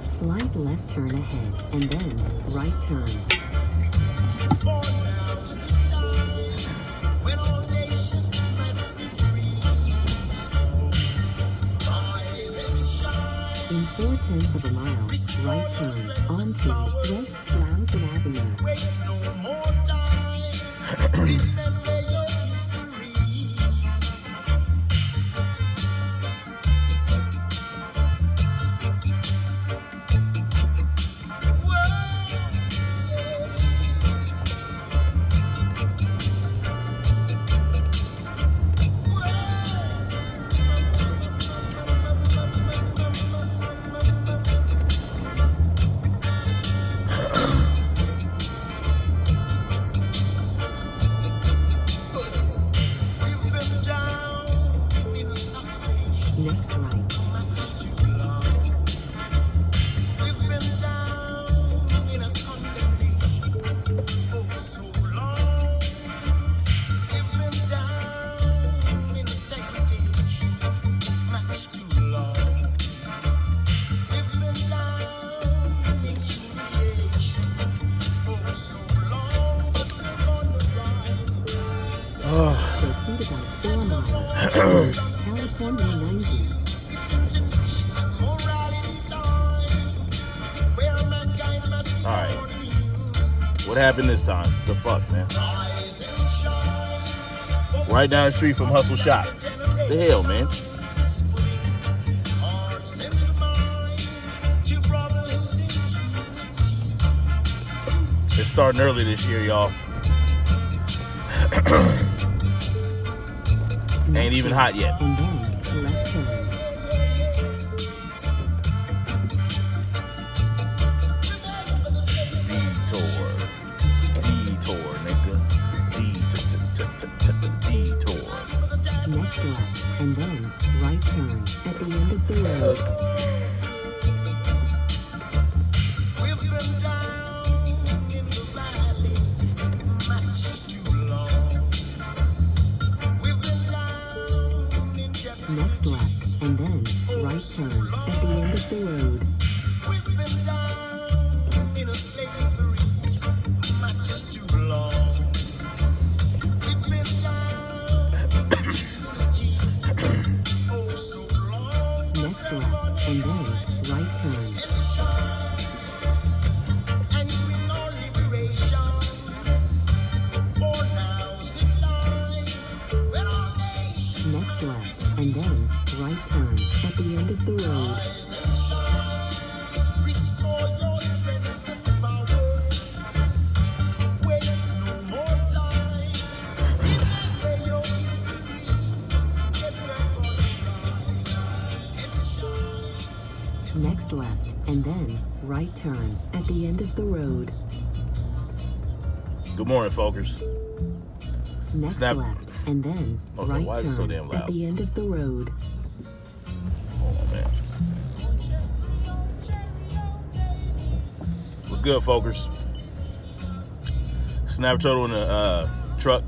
Slight left turn ahead, and then right turn. In 4/10 of a mile, right turn onto West Slauson Avenue. Next right. Proceed about 4 miles. California 90. Alright. What happened this time? The fuck, man? Right down the street from Hustle Shop. The hell, man? It's starting early this year, y'all. Ain't even hot yet. And then left turn. Detour, nigga. Detour. Next left, and then right turn at the end of the road. Next left, and then right turn at the end of the road. Next left, and then right turn. Next left, and then right turn at the end of the road. Next left, and then right turn at the end of the road. Good morning, folkers. Next Snap. left, and then Okay, right why is it so turn damn at loud? the end of the road. Hold on, man. What's good, folkers? Snap Turtle in the truck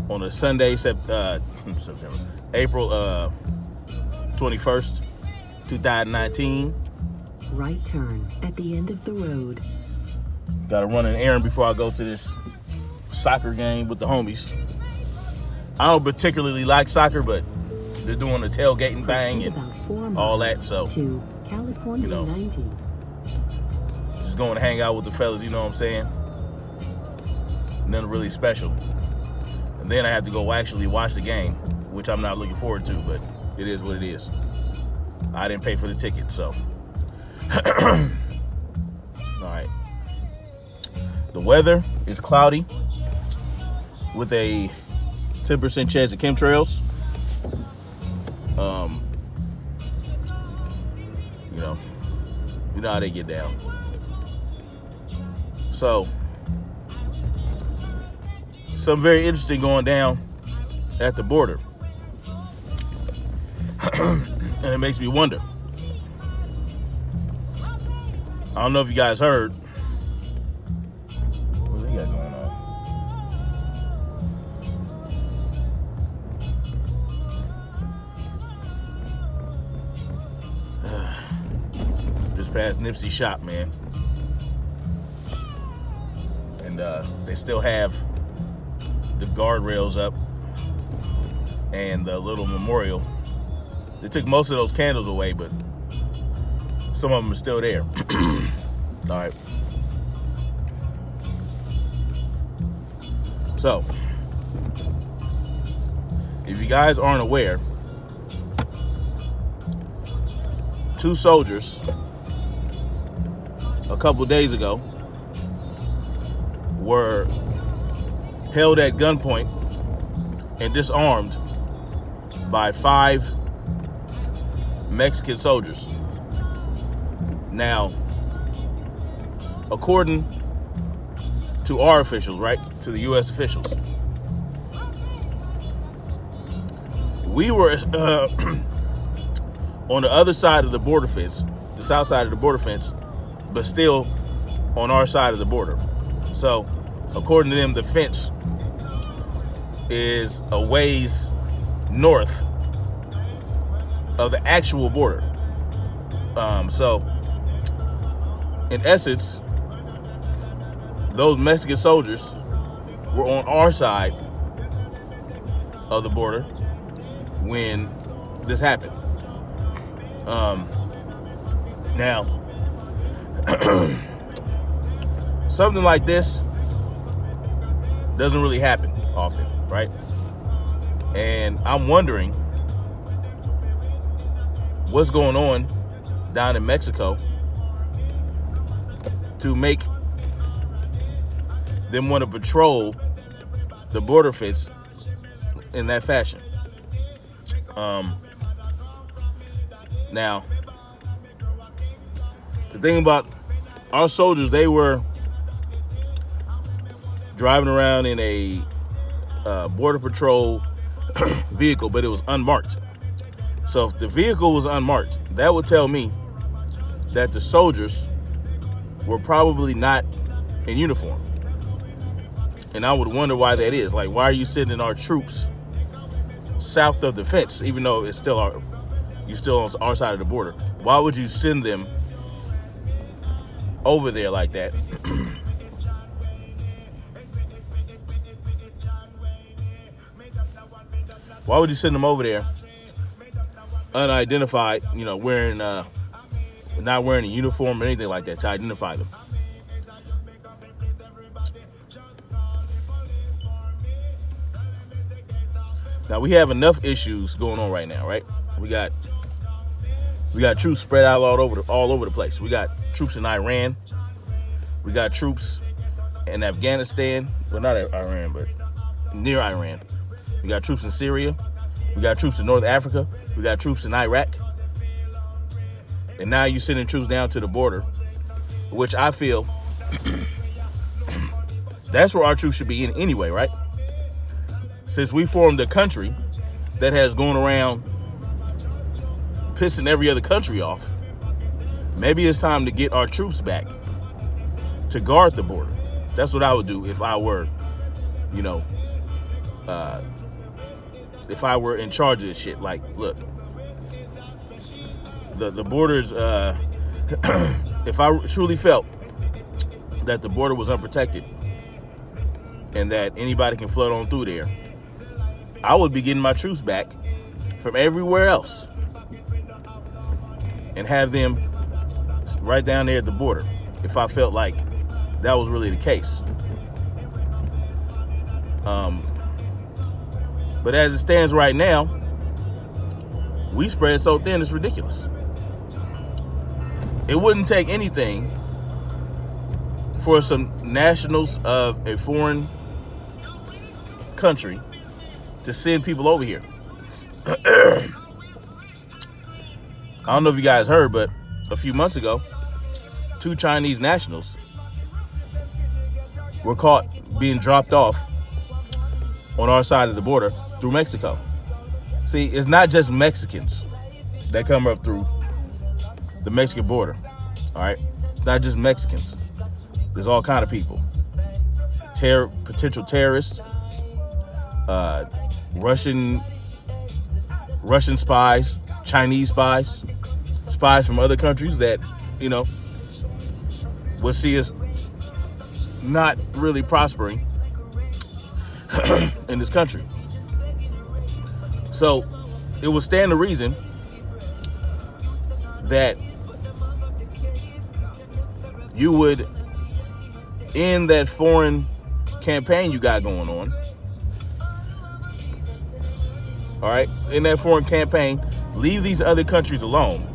on a Sunday, September, April 21st, 2019. Right turn at the end of the road. Got to run an errand before I go to this soccer game with the homies. I don't particularly like soccer, but they're doing the tailgating thing and About 4 miles all that, so to California you know. 90. just going to hang out with the fellas, you know what I'm saying? Nothing really special. And then I have to go actually watch the game, which I'm not looking forward to, but it is what it is. I didn't pay for the ticket, so. All right. The weather is cloudy with a 10% chance of chemtrails. You know how they get down. So, something very interesting going down at the border. And it makes me wonder. I don't know if you guys heard. What do they got going on? Just past Nipsey shop, man. And they still have the guardrails up and the little memorial. They took most of those candles away, but some of them are still there. All right. So, if you guys aren't aware, 2 soldiers a couple days ago were held at gunpoint and disarmed by 5 Mexican soldiers. Now, according to our officials, right, to the U.S. officials, we were on the other side of the border fence, the south side of the border fence, but still on our side of the border. So, according to them, the fence is a ways north of the actual border. So, in essence, those Mexican soldiers were on our side of the border when this happened. Now, something like this doesn't really happen often, right? And I'm wondering what's going on down in Mexico to make them want to patrol the border fence in that fashion. Now, the thing about our soldiers, they were driving around in a border patrol vehicle, but it was unmarked. So if the vehicle was unmarked, that would tell me that the soldiers were probably not in uniform. And I would wonder why that is. Like, why are you sending our troops south of the fence, even though it's still you're still on our side of the border? Why would you send them over there like that? Why would you send them over there unidentified, wearing not wearing a uniform or anything like that to identify them? Now, we have enough issues going on right now, right? We got troops spread out all over the place. We got troops in Iran. We got troops in Afghanistan. Well, not Iran, but near Iran. We got troops in Syria. We got troops in North Africa. We got troops in Iraq. And now you're sending troops down to the border, which I feel that's where our troops should be in anyway, right? Since we formed a country that has gone around pissing every other country off, maybe it's time to get our troops back to guard the border. That's what I would do if I were, if I were in charge of this shit. Like, look, the borders, if I truly felt that the border was unprotected and that anybody can flood on through there, I would be getting my troops back from everywhere else and have them right down there at the border if I felt like that was really the case. But as it stands right now, we spread so thin, it's ridiculous. It wouldn't take anything for some nationals of a foreign country to send people over here. I don't know if you guys heard, but a few months ago, 2 Chinese nationals were caught being dropped off on our side of the border through Mexico. See, it's not just Mexicans that come up through the Mexican border. All right, it's not just Mexicans. There's all kind of people. Potential terrorists, Russian spies, Chinese spies, spies from other countries that, you know, will see us not really prospering in this country. So it would stand to reason that you would end that foreign campaign you got going on. All right, in that foreign campaign, leave these other countries alone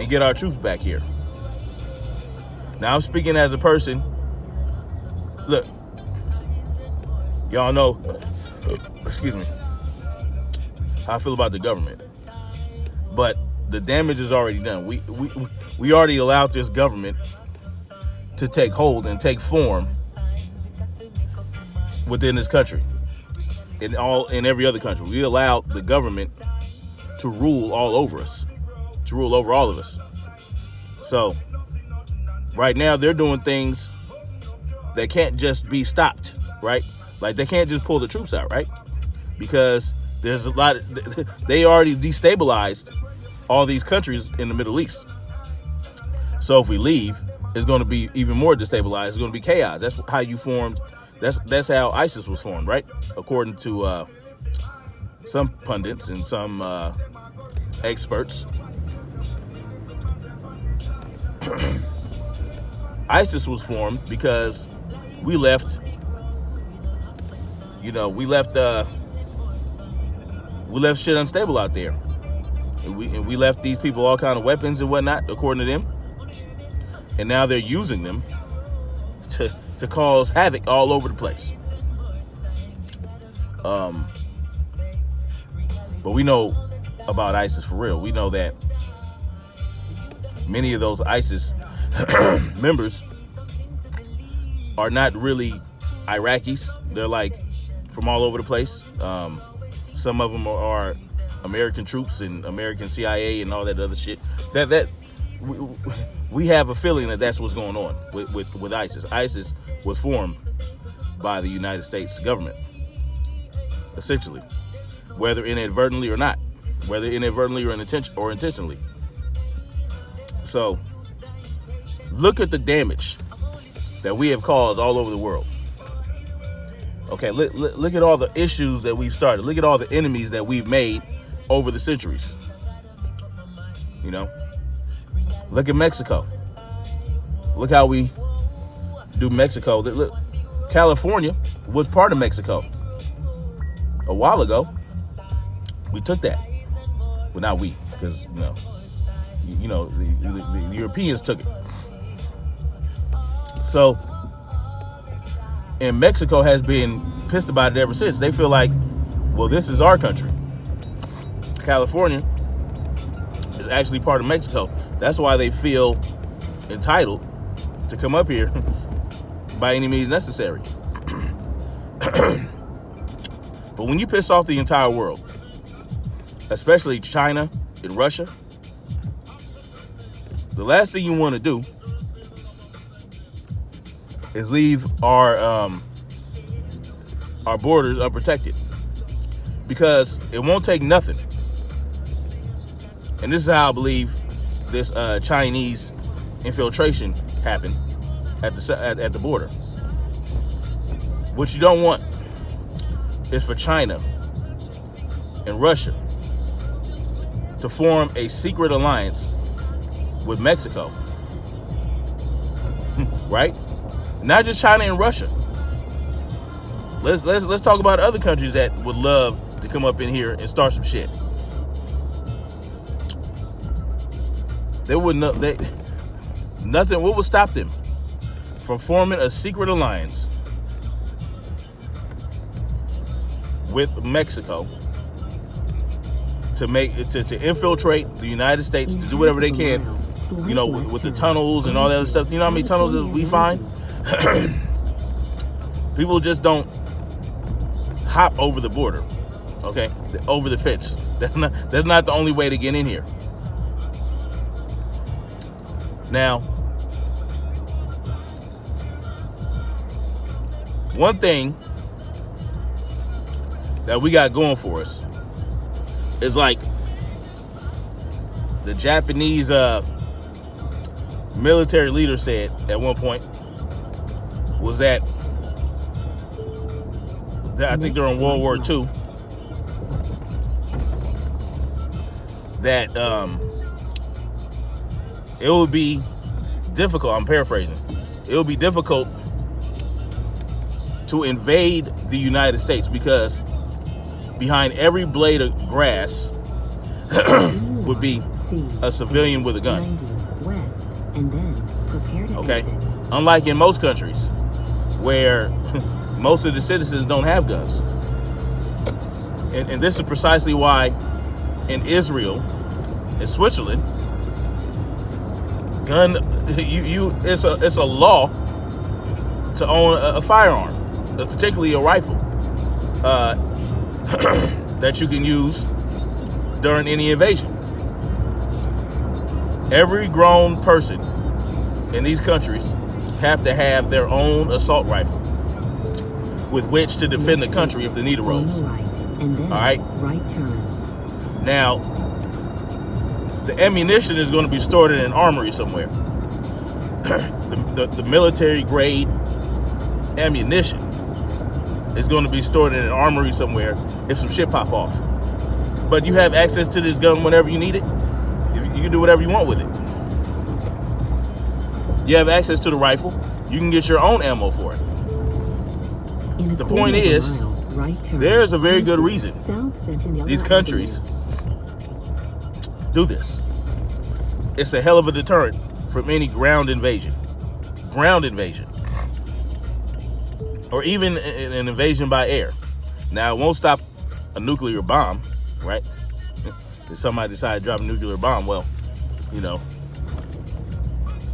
and get our troops back here. Now, I'm speaking as a person. Look, y'all know, excuse me, how I feel about the government. But the damage is already done. We already allowed this government to take hold and take form within this country. In every other country. We allowed the government to rule all over us, to rule over all of us. So right now they're doing things that can't just be stopped, right? Like they can't just pull the troops out, right? Because there's a lot they already destabilized all these countries in the Middle East. So if we leave, it's going to be even more destabilized. It's going to be chaos. That's how you formed. That's how ISIS was formed, right? According to some pundits and some experts. ISIS was formed because we left, we left shit unstable out there. And we left these people all kind of weapons and whatnot, according to them. And now they're using them to cause havoc all over the place. But we know about ISIS for real. We know that many of those ISIS members are not really Iraqis. They're like from all over the place. Some of them are American troops and American CIA and all that other shit. We have a feeling that that's what's going on with ISIS. ISIS was formed by the United States government, essentially, whether inadvertently or not, whether inadvertently or intentionally. So look at the damage that we have caused all over the world. Okay, look at all the issues that we've started. Look at all the enemies that we've made over the centuries. Look at Mexico. Look how we do Mexico. Look, California was part of Mexico a while ago. We took that. Well, not we, because the Europeans took it. So, and Mexico has been pissed about it ever since. They feel like, well, this is our country. California is actually part of Mexico. That's why they feel entitled to come up here by any means necessary. But when you piss off the entire world, especially China and Russia, the last thing you want to do is leave our borders unprotected, because it won't take nothing. And this is how I believe this Chinese infiltration happened at the border. What you don't want is for China and Russia to form a secret alliance with Mexico, right? Not just China and Russia. Let's talk about other countries that would love to come up in here and start some shit. They wouldn't. Nothing. What would stop them from forming a secret alliance with Mexico to infiltrate the United States, to do whatever they can, with the tunnels and all that other stuff. You know how many tunnels that we find? People just don't hop over the border, okay? Over the fence. That's not the only way to get in here. Now, one thing that we got going for us is like the Japanese military leader said at one point, was that I think during World War II, that it would be difficult, I'm paraphrasing, it would be difficult to invade the United States because behind every blade of grass would be a civilian with a gun. Okay? Unlike in most countries where most of the citizens don't have guns. And this is precisely why in Israel and Switzerland, it's a law to own a firearm, particularly a rifle, that you can use during any invasion. Every grown person in these countries have to have their own assault rifle with which to defend the country if the need arose. All right? Right turn. Now, the ammunition is going to be stored in an armory somewhere. the military grade ammunition is going to be stored in an armory somewhere if some shit pop off. But you have access to this gun whenever you need it. You can do whatever you want with it. You have access to the rifle. You can get your own ammo for it. The point is, there's a very good reason these countries do this. It's a hell of a deterrent from any ground invasion. Or even an invasion by air. Now, it won't stop a nuclear bomb, right? If somebody decided to drop a nuclear bomb, well, you know,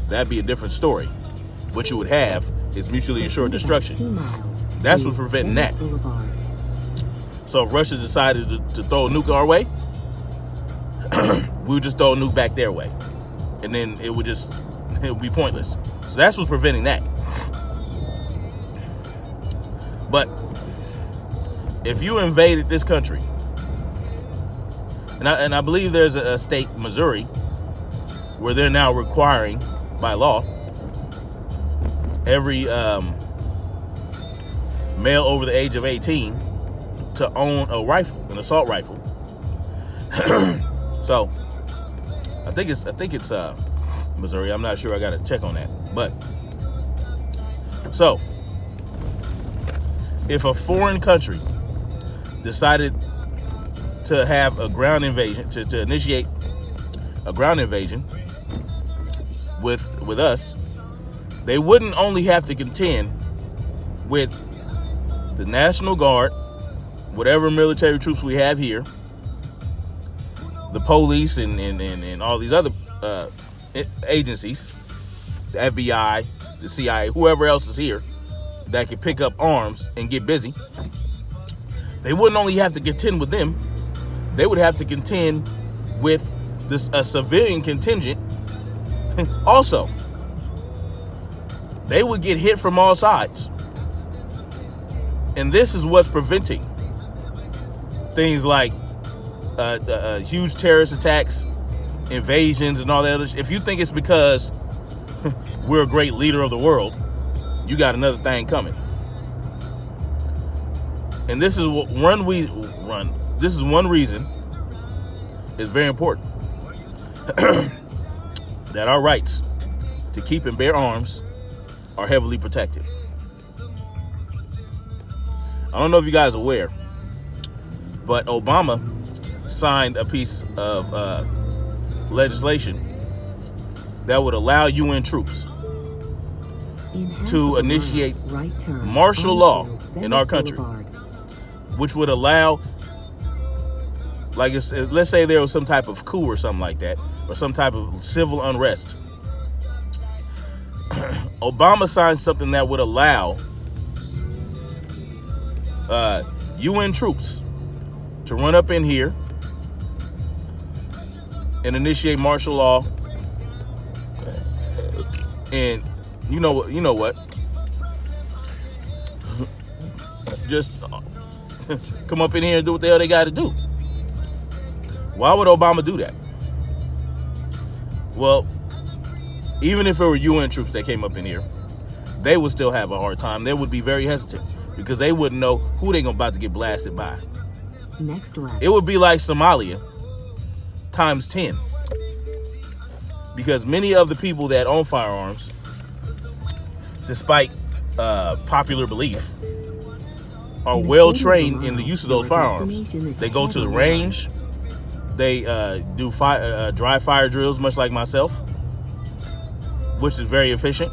that'd be a different story. What you would have is mutually assured destruction. That's what's preventing that. So if Russia decided to throw a nuke our way, we would just throw a nuke back their way. And then it would be pointless. So that's what's preventing that. But if you invaded this country, and I believe there's a state, Missouri, where they're now requiring by law every male over the age of 18 to own a rifle, an assault rifle. So I think it's Missouri. I'm not sure. I got to check on that. But so if a foreign country decided to have a ground invasion, to initiate a ground invasion with us, they wouldn't only have to contend with the National Guard, whatever military troops we have here, the police and all these other agencies, the FBI, the CIA, whoever else is here that can pick up arms and get busy. They wouldn't only have to contend with them, they would have to contend with a civilian contingent also. They would get hit from all sides. And this is what's preventing things like huge terrorist attacks, invasions, and all that other shit. If you think it's because we're a great leader of the world, you got another thing coming. And this is one reason it's very important that our rights to keep and bear arms are heavily protected. I don't know if you guys are aware, but Obama signed a piece of legislation that would allow UN troops to initiate martial law in our country, which would allow, like, let's say there was some type of coup or something like that, or some type of civil unrest. Obama signed something that would allow UN troops to run up in here and initiate martial law. And you know what? Just come up in here and do what the hell they got to do. Why would Obama do that? Well, even if it were UN troops that came up in here, they would still have a hard time. They would be very hesitant because they wouldn't know who they about to get blasted by. Next left. It would be like Somalia times 10. Because many of the people that own firearms, despite popular belief, are well trained in the use of those firearms. They go to the range. They do dry fire drills, much like myself, which is very efficient.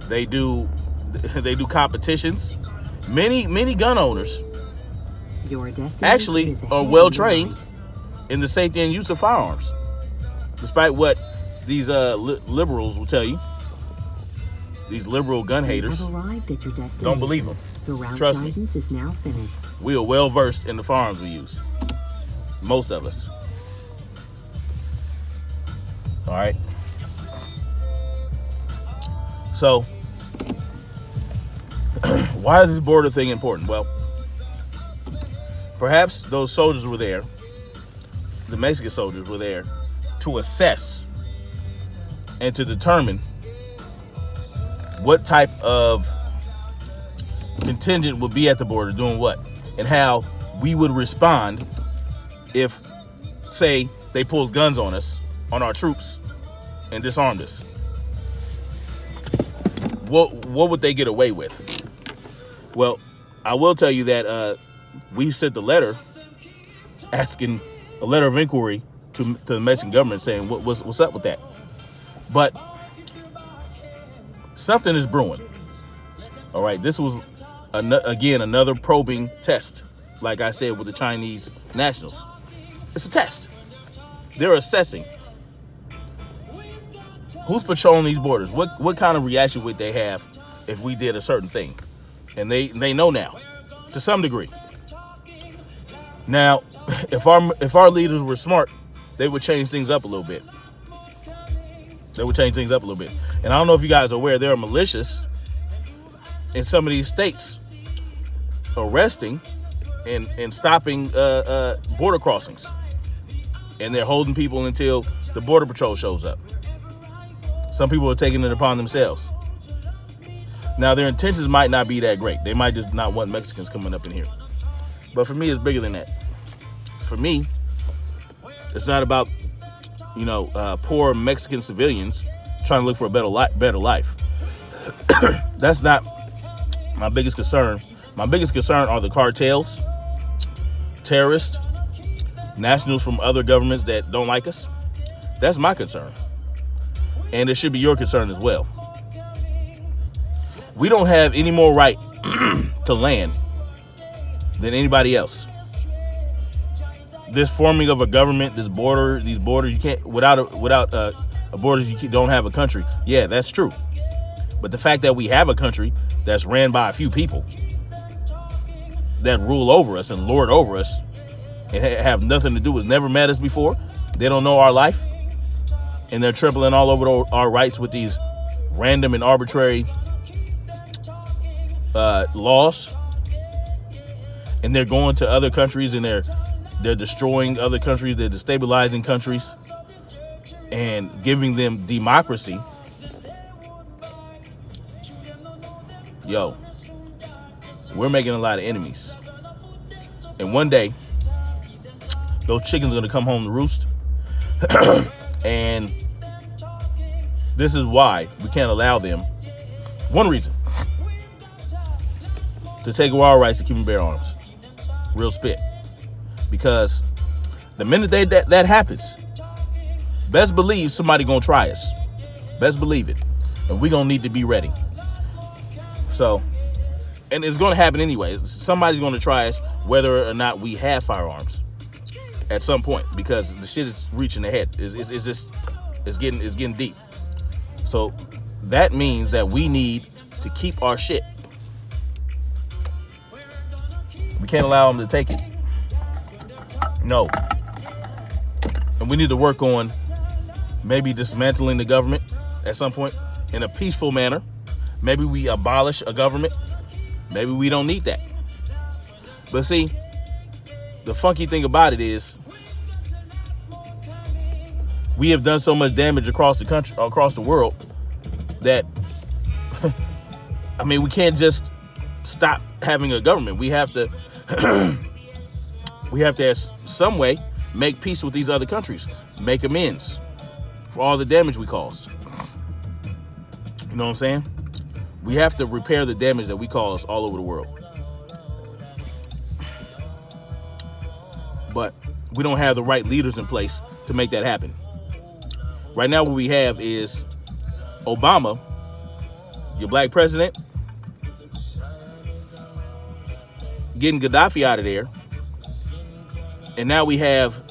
They do competitions. Many gun owners actually are well trained in the safety and use of firearms, despite what these liberals will tell you. These liberal gun haters, don't believe them. Trust me. Is now finished. We are well versed in the firearms we use. Most of us. All right. So, why is this border thing important? Well, perhaps those soldiers were there, the Mexican soldiers were there, to assess and to determine what type of contingent would be at the border doing what, and how we would respond if, say, they pulled guns on us, on our troops, and disarmed us. What would they get away with? Well, I will tell you that we sent the letter asking a letter of inquiry to the Mexican government saying what's up with that. But something is brewing. All right, this was again another probing test, like I said with the Chinese nationals. It's a test. They're assessing who's patrolling these borders. What kind of reaction would they have if we did a certain thing? And they know now, to some degree. Now, if our leaders were smart, they would change things up a little bit. And I don't know if you guys are aware, there are militias in some of these states arresting and stopping border crossings. And they're holding people until the Border Patrol shows up. Some people are taking it upon themselves. Now, their intentions might not be that great. They might just not want Mexicans coming up in here. But for me, it's bigger than that. For me, it's not about, poor Mexican civilians trying to look for a better life. That's not my biggest concern. My biggest concern are the cartels, terrorists, nationals from other governments that don't like us. That's my concern. And it should be your concern as well. We don't have any more right to land than anybody else. This forming of a government, these borders, you can't, without a borders, you don't have a country. Yeah, that's true. But the fact that we have a country that's ran by a few people that rule over us and lord over us and have nothing to do with, never met us before, they don't know our life, and they're trampling all over our rights with these random and arbitrary laws, and they're going to other countries and they're destroying other countries, they're destabilizing countries and giving them democracy. Yo, we're making a lot of enemies. And one day, those chickens are going to come home to roost. And this is why we can't allow them, one reason, to take away our rights to keep and bear arms. Real spit. Because the minute that happens, best believe somebody gonna try us. Best believe it. And we gonna need to be ready. So, and it's gonna happen anyway. Somebody's gonna try us whether or not we have firearms at some point, because the shit is reaching ahead. It's getting deep. So that means that we need to keep our shit. can't allow them to take it. No. And we need to work on maybe dismantling the government at some point in a peaceful manner. Maybe we abolish a government. Maybe we don't need that. But see, the funky thing about it is we have done so much damage across the country, across the world, that I mean, we can't just stop having a government. We have to in some way make peace with these other countries, make amends for all the damage we caused. You know what I'm saying? We have to repair the damage that we caused all over the world. But we don't have the right leaders in place to make that happen. Right now, what we have is Obama, your black president, getting Gaddafi out of there. And now we have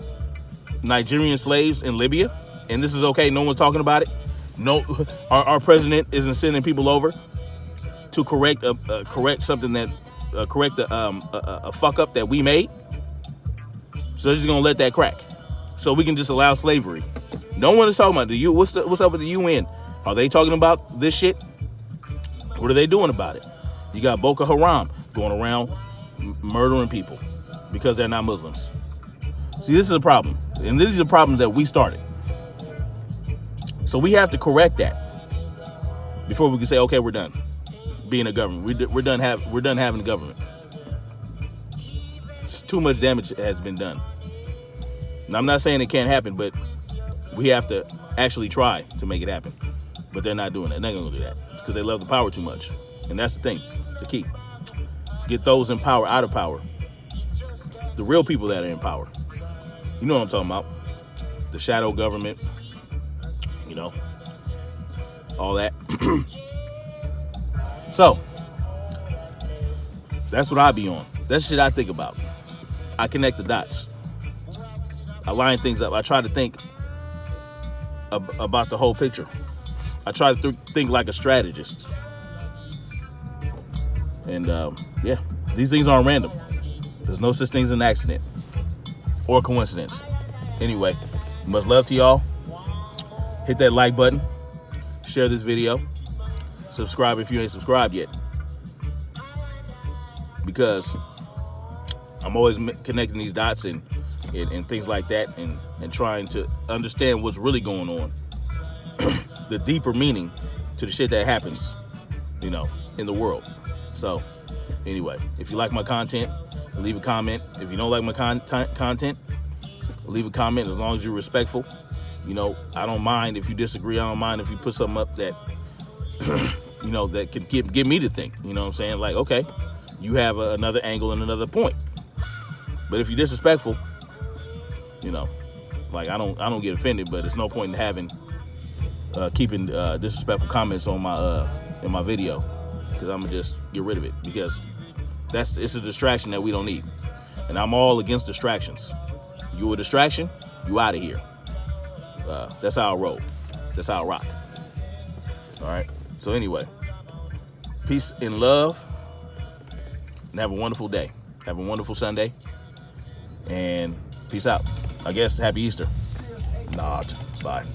Nigerian slaves in Libya. And this is okay. No one's talking about it. No, our president isn't sending people over to correct something that correct a fuck up that we made. So they're just gonna let that crack, so we can just allow slavery. No one is talking about the what's up with the UN? Are they talking about this shit? What are they doing about it? You got Boko Haram going around murdering people because they're not Muslims. See, this is a problem, and these are problems that we started. So we have to correct that before we can say, okay, we're done being a government. We're done having a government. It's too much damage has been done. Now, I'm not saying it can't happen, but we have to actually try to make it happen. But they're not doing that. They're not going to do that because they love the power too much. And that's the thing, the key. Get those in power out of power. The real people that are in power. You know what I'm talking about. The shadow government. You know, all that. So, that's what I be on. That's shit I think about. I connect the dots. I line things up. I try to think about the whole picture. I try to think like a strategist. And yeah, these things aren't random. There's no such thing as an accident or coincidence. Anyway, much love to y'all. Hit that like button. Share this video. Subscribe if you ain't subscribed yet. Because I'm always connecting these dots and things like that and trying to understand what's really going on. The deeper meaning to the shit that happens, you know, in the world. So, anyway, if you like my content, leave a comment. If you don't like my content, leave a comment as long as you're respectful. You know, I don't mind if you disagree. I don't mind if you put something up that, you know, that can get me to think. You know what I'm saying? Like, okay, you have another angle and another point. But if you're disrespectful, you know, like I don't get offended. But there's no point in having keeping disrespectful comments on my in my video, because I'm gonna just get rid of it, because it's a distraction that we don't need. And I'm all against distractions. You a distraction, you out of here. That's how I roll. That's how I rock. All right. So anyway, peace and love, and have a wonderful day. Have a wonderful Sunday, and peace out. I guess happy Easter. Not. Bye.